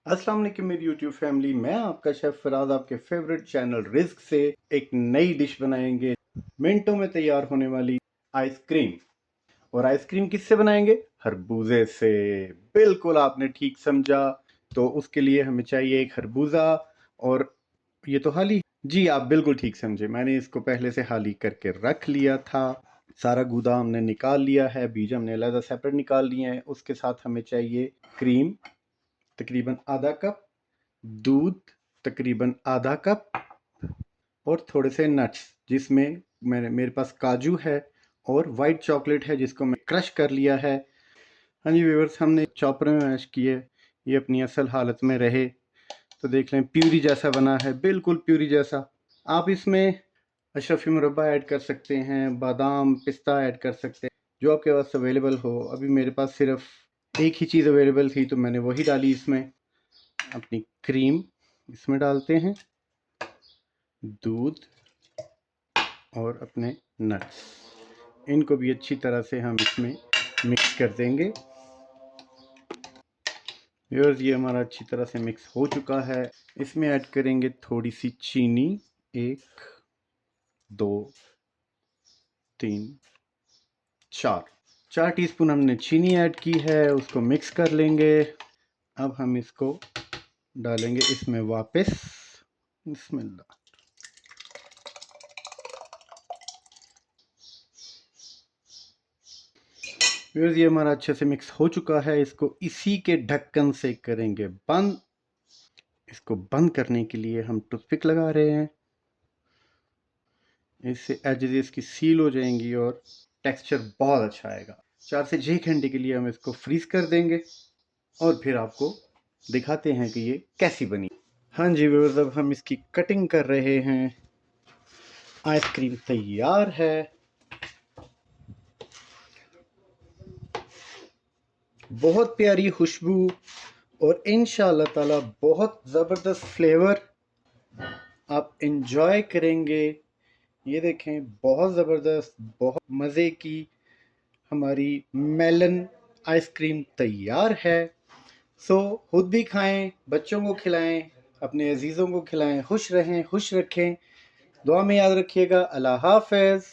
अस्सलाम वालेकुम मेरी यूट्यूब फैमिली। मैं आपका शेफ फराज आपके फेवरेट चैनल रिस्क से एक नई डिश बनाएंगे। मिनटों में तैयार होने वाली आइसक्रीम। और आइसक्रीम किससे बनाएंगे? खरबूजे से। बिल्कुल आपने ठीक समझा। तो उसके लिए हमें चाहिए एक खरबूजा। और ये तो हाली जी, आप बिल्कुल ठीक समझे। मैंने इसको पहले से हाली करके रख लिया था। सारा गूदा हमने निकाल लिया है, बीज हमने अलग सेपरेट निकाल लिए हैं। उसके साथ हमें चाहिए क्रीम तकरीबन आधा कप, दूध तकरीबन आधा कप, और थोड़े से नट्स जिसमें मेरे पास काजू है और वाइट चॉकलेट है जिसको मैं क्रश कर लिया है। हाँ जी व्यूअर्स, हमने चॉपर में मैश किए, ये अपनी असल हालत में रहे। तो देख लें प्यूरी जैसा बना है, बिल्कुल प्यूरी जैसा। आप इसमें अशरफी मुरब्बा ऐड कर सकते हैं, बादाम पिस्ता ऐड कर सकते हैं, जो आपके पास अवेलेबल हो। अभी मेरे पास सिर्फ एक ही चीज़ अवेलेबल थी तो मैंने वही डाली इसमें। अपनी क्रीम इसमें डालते हैं, दूध और अपने नट्स, इनको भी अच्छी तरह से हम इसमें मिक्स कर देंगे। व्यूअर्स, ये हमारा अच्छी तरह से मिक्स हो चुका है। इसमें ऐड करेंगे थोड़ी सी चीनी, 1 2 3 4 टीस्पून हमने चीनी ऐड की है, उसको मिक्स कर लेंगे। अब हम इसको डालेंगे इसमें वापस। बिस्मिल्लाह। व्यूअर्स, ये हमारा अच्छे से मिक्स हो चुका है। इसको इसी के ढक्कन से करेंगे बंद। इसको बंद करने के लिए हम टूथपिक लगा रहे हैं, इससे एजेस इसकी सील हो जाएंगी और टेक्सचर बहुत अच्छा आएगा। 4 से 6 घंटे के लिए हम इसको फ्रीज कर देंगे और फिर आपको दिखाते हैं कि ये कैसी बनी। हाँ जी व्यूअर्स, अब हम इसकी कटिंग कर रहे हैं। आइसक्रीम तैयार है। बहुत प्यारी खुशबू और इंशाल्लाह ताला बहुत ज़बरदस्त फ्लेवर आप इंजॉय करेंगे। ये देखें, बहुत ज़बरदस्त, बहुत मज़े की हमारी मेलन आइसक्रीम तैयार है। सो खुद भी खाएं, बच्चों को खिलाएं, अपने अजीज़ों को खिलाएं। खुश रहें, खुश रखें, दुआ में याद रखिएगा। अल्लाह हाफ़िज़।